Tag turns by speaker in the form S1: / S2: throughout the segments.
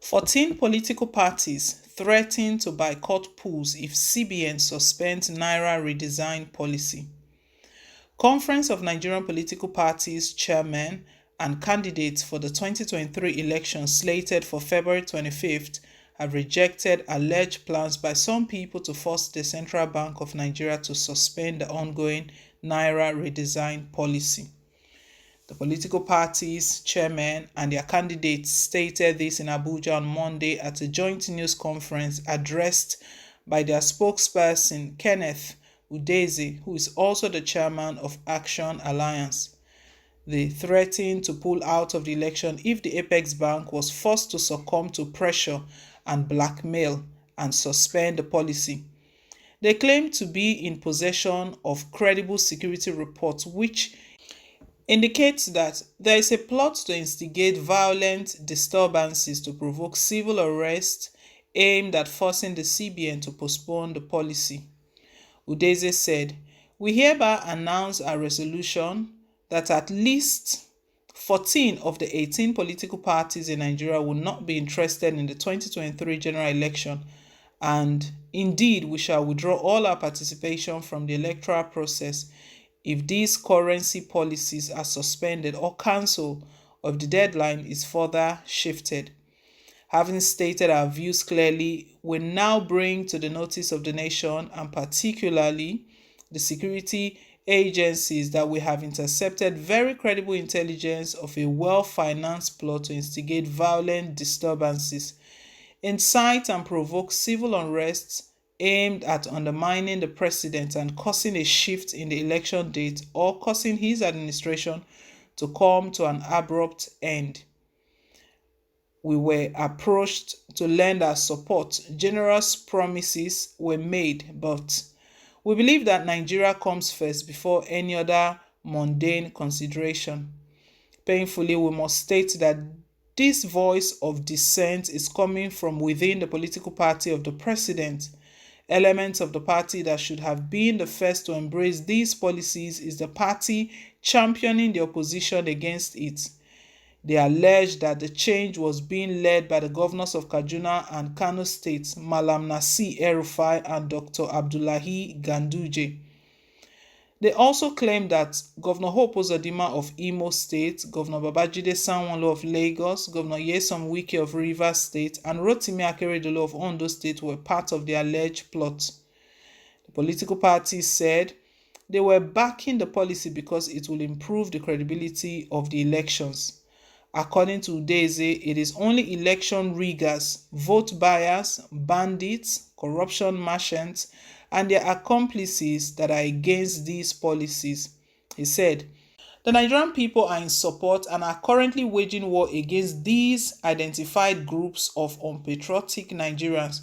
S1: 14 political parties threaten to boycott polls if CBN suspends Naira redesign policy. Conference of Nigerian Political Parties chairmen and candidates for the 2023 election slated for February 25th have rejected alleged plans by some people to force the Central Bank of Nigeria to suspend the ongoing Naira redesign policy. The political parties' chairmen and their candidates stated this in Abuja on Monday at a joint news conference addressed by their spokesperson, Kenneth Udeze, who is also the chairman of Action Alliance. They threatened to pull out of the election if the Apex Bank was forced to succumb to pressure and blackmail and suspend the policy. They claim to be in possession of credible security reports which indicates that there is a plot to instigate violent disturbances to provoke civil unrest aimed at forcing the CBN to postpone the policy. Udeze said, "We hereby announce a resolution that at least 14 of the 18 political parties in Nigeria will not be interested in the 2023 general election, and indeed we shall withdraw all our participation from the electoral process if these currency policies are suspended or cancelled or if the deadline is further shifted. Having stated our views clearly, we now bring to the notice of the nation and particularly the security agencies that we have intercepted very credible intelligence of a well-financed plot to instigate violent disturbances, incite and provoke civil unrest aimed at undermining the president and causing a shift in the election date or causing his administration to come to an abrupt end. We were approached to lend our support. Generous promises were made, but we believe that Nigeria comes first before any other mundane consideration. Painfully, we must state that this voice of dissent is coming from within the political party of the president. Elements of the party that should have been the first to embrace these policies is the party championing the opposition against it. They allege that the change was being led by the governors of Kaduna and Kano states, Malam Nasir El-Rufai and Dr. Abdullahi Ganduje. They also claim that Governor Hope Uzodinma of Imo State, Governor Babajide Sanwo-Olu of Lagos, Governor Nyesom Wike of Rivers State, and Rotimi Akeredolu of Ondo State were part of the alleged plot. The political parties said they were backing the policy because it will improve the credibility of the elections. According to Udeze, it is only election riggers, vote buyers, bandits, corruption merchants, and their accomplices that are against these policies. He said, "The Nigerian people are in support and are currently waging war against these identified groups of unpatriotic Nigerians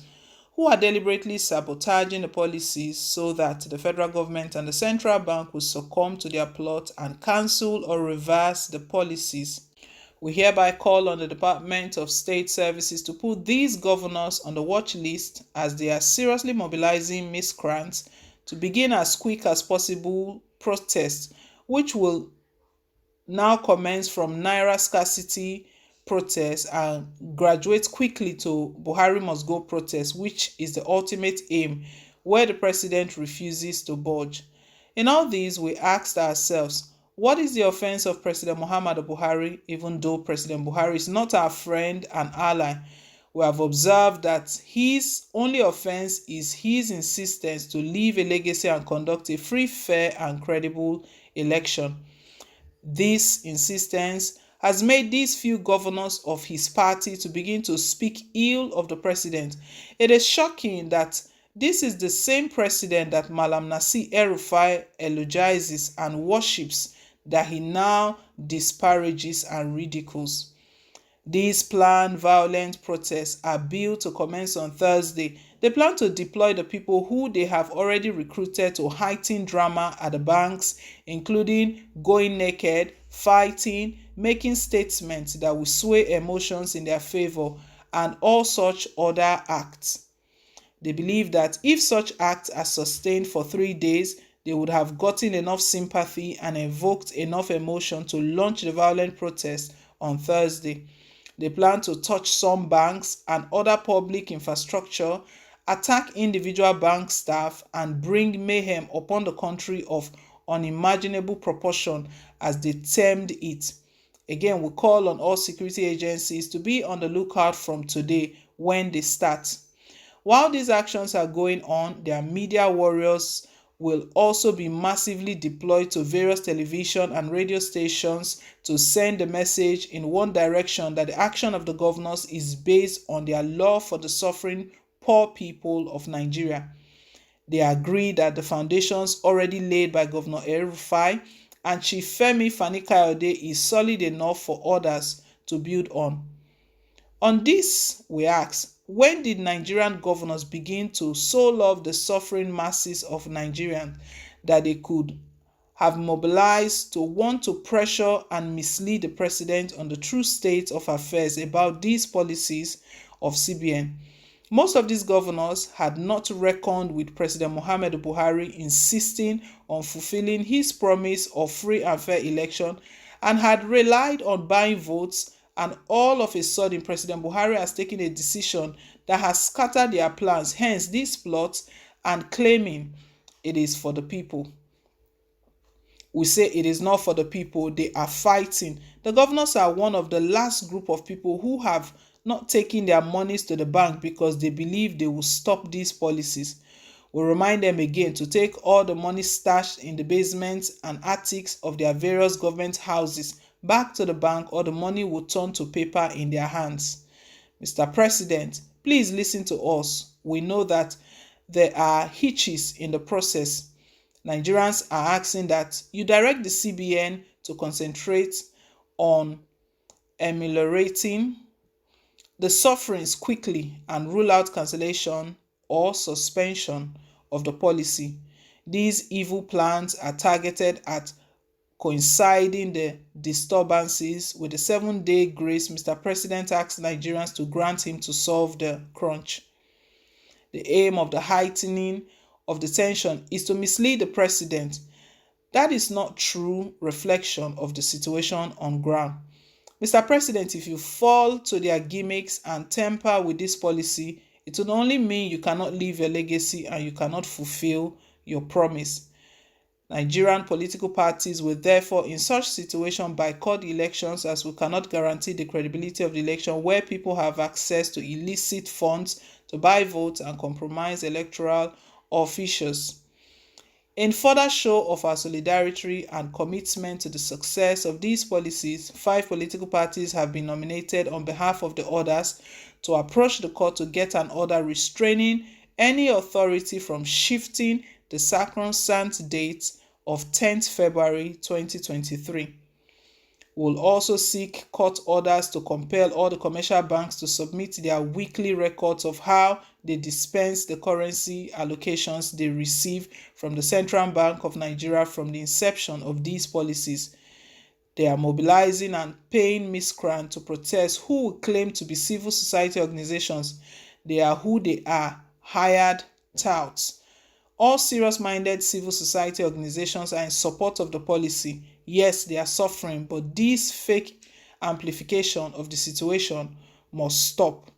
S1: who are deliberately sabotaging the policies so that the federal government and the central bank will succumb to their plot and cancel or reverse the policies. We hereby call on the Department of State Services to put these governors on the watch list as they are seriously mobilizing miscreants to begin as quick as possible protests, which will now commence from Naira scarcity protests and graduate quickly to Buhari must go protests, which is the ultimate aim where the president refuses to budge. In all these, we asked ourselves, what is the offense of President Muhammadu Buhari, even though President Buhari is not our friend and ally? We have observed that his only offense is his insistence to leave a legacy and conduct a free, fair, and credible election. This insistence has made these few governors of his party to begin to speak ill of the president. It is shocking that this is the same president that Malam Nasir El-Rufai eulogizes and worships that he now disparages and ridicules. These planned violent protests are built to commence on Thursday. They plan to deploy the people who they have already recruited to heighten drama at the banks, including going naked, fighting, making statements that will sway emotions in their favor, and all such other acts. They believe that if such acts are sustained for 3 days, they would have gotten enough sympathy and evoked enough emotion to launch the violent protest on Thursday. They plan to touch some banks and other public infrastructure, attack individual bank staff, and bring mayhem upon the country of unimaginable proportion, as they termed it. Again, we call on all security agencies to be on the lookout from today when they start. While these actions are going on, their media warriors will also be massively deployed to various television and radio stations to send the message in one direction that the action of the governors is based on their love for the suffering poor people of Nigeria. They agree that the foundations already laid by Governor El-Rufai and Chief Femi Fani-Kayode is solid enough for others to build on. On this, we ask, when did Nigerian governors begin to so love the suffering masses of Nigerians that they could have mobilized to want to pressure and mislead the president on the true state of affairs about these policies of CBN? Most of these governors had not reckoned with President Muhammadu Buhari insisting on fulfilling his promise of free and fair election and had relied on buying votes, and all of a sudden President Buhari has taken a decision that has scattered their plans, hence these plots, and claiming it is for the people. We say it is not for the people, they are fighting. The governors are one of the last group of people who have not taken their monies to the bank because they believe they will stop these policies. We remind them again to take all the money stashed in the basements and attics of their various government houses back to the bank, or the money will turn to paper in their hands. Mr. President, please listen to us. We know that there are hitches in the process. Nigerians are asking that you direct the CBN to concentrate on ameliorating the sufferings quickly and rule out cancellation or suspension of the policy. These evil plans are targeted at coinciding the disturbances with the 7-day grace Mr. President asked Nigerians to grant him to solve the crunch. The aim of the heightening of the tension is to mislead the president. That is not true reflection of the situation on ground. Mr. President, if you fall to their gimmicks and temper with this policy, it will only mean you cannot leave your legacy and you cannot fulfill your promise. Nigerian political parties will therefore in such situation boycott elections, as we cannot guarantee the credibility of the election where people have access to illicit funds to buy votes and compromise electoral officials. In further show of our solidarity and commitment to the success of these policies, 5 political parties have been nominated on behalf of the others to approach the court to get an order restraining any authority from shifting the sacrosanct date of 10th February 2023. We'll also seek court orders to compel all the commercial banks to submit their weekly records of how they dispense the currency allocations they receive from the Central Bank of Nigeria from the inception of these policies. They are mobilizing and paying miscreants to protest who will claim to be civil society organizations. They are who they are, hired touts. All serious-minded civil society organizations are in support of the policy. Yes, they are suffering, but this fake amplification of the situation must stop.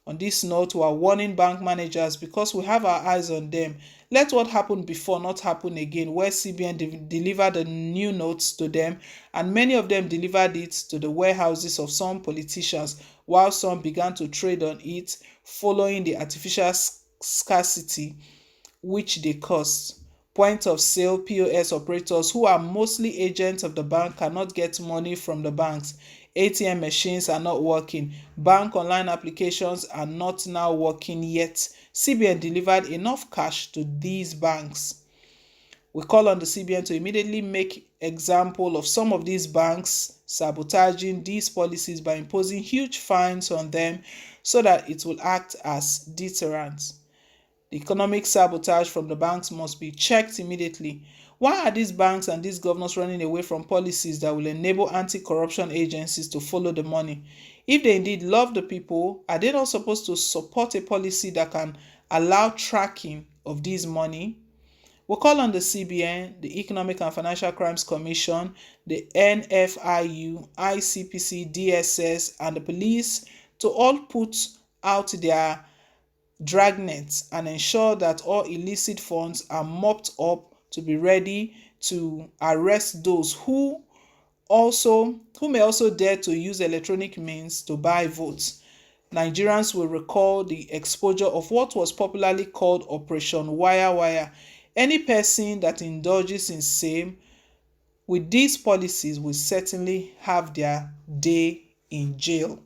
S1: On this note, we are warning bank managers, because we have our eyes on them. Let what happened before not happen again, where CBN delivered the new notes to them, and many of them delivered it to the warehouses of some politicians, while some began to trade on it, following the artificial scarcity which they caused. Point of sale POS operators, who are mostly agents of the bank, cannot get money from the banks. ATM machines are not working. Bank online applications are not now working yet. CBN delivered enough cash to these banks. We call on the CBN to immediately make example of some of these banks sabotaging these policies by imposing huge fines on them so that it will act as deterrent. The economic sabotage from the banks must be checked immediately. Why are these banks and these governors running away from policies that will enable anti-corruption agencies to follow the money? If they indeed love the people, are they not supposed to support a policy that can allow tracking of this money? We call on the CBN, the Economic and Financial Crimes Commission, the NFIU, ICPC, DSS, and the police to all put out their dragnets and ensure that all illicit funds are mopped up to be ready to arrest those who may also dare to use electronic means to buy votes. Nigerians will recall the exposure of what was popularly called Operation Wire Wire. Any person that indulges in same with these policies will certainly have their day in jail.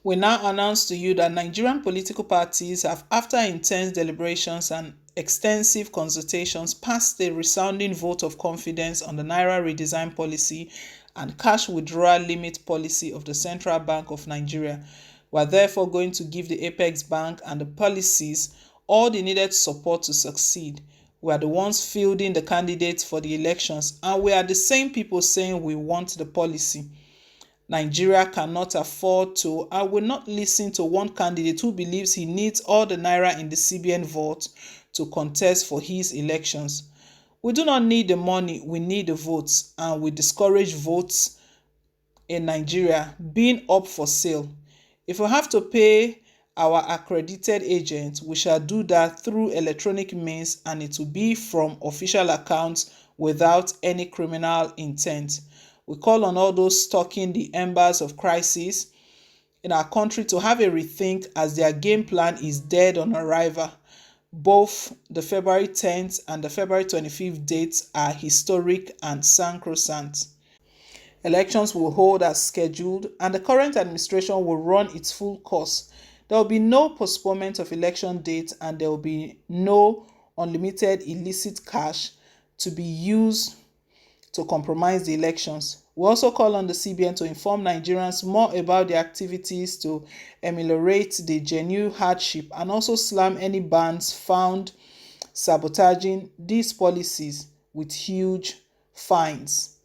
S1: We now announce to you that Nigerian political parties have, after intense deliberations and extensive consultations, passed a resounding vote of confidence on the Naira redesign policy and cash withdrawal limit policy of the Central Bank of Nigeria. We are therefore going to give the Apex Bank and the policies all the needed support to succeed. We are the ones fielding the candidates for the elections, and we are the same people saying we want the policy. Nigeria cannot afford to and will not listen to one candidate who believes he needs all the naira in the CBN vault to contest for his elections. We do not need the money, we need the votes, and we discourage votes in Nigeria being up for sale. If we have to pay our accredited agents, we shall do that through electronic means, and it will be from official accounts without any criminal intent. We call on all those stalking the embers of crisis in our country to have a rethink, as their game plan is dead on arrival. Both the February 10th and the February 25th dates are historic and sacrosanct. Elections will hold as scheduled, and the current administration will run its full course. There will be no postponement of election dates, and there will be no unlimited illicit cash to be used to compromise the elections. We also call on the CBN to inform Nigerians more about the activities to ameliorate the genuine hardship, and also slam any bans found sabotaging these policies with huge fines.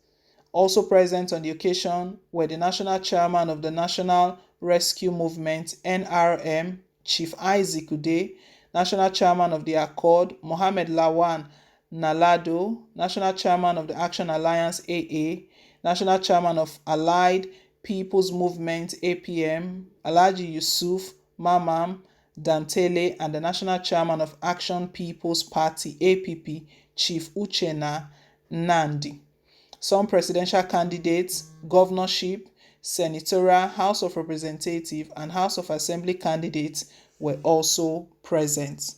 S1: Also present on the occasion were the National Chairman of the National Rescue Movement (NRM), Chief Isaac Ude, National Chairman of the Accord, Mohammed Lawan Nalado, National Chairman of the Action Alliance (AA), National Chairman of Allied People's Movement (APM), Alhaji Yusuf Mamam Dantele, and the National Chairman of Action People's Party (APP), Chief Uchenna Nandi. Some presidential candidates, governorship, senatorial, House of Representatives, and House of Assembly candidates were also present.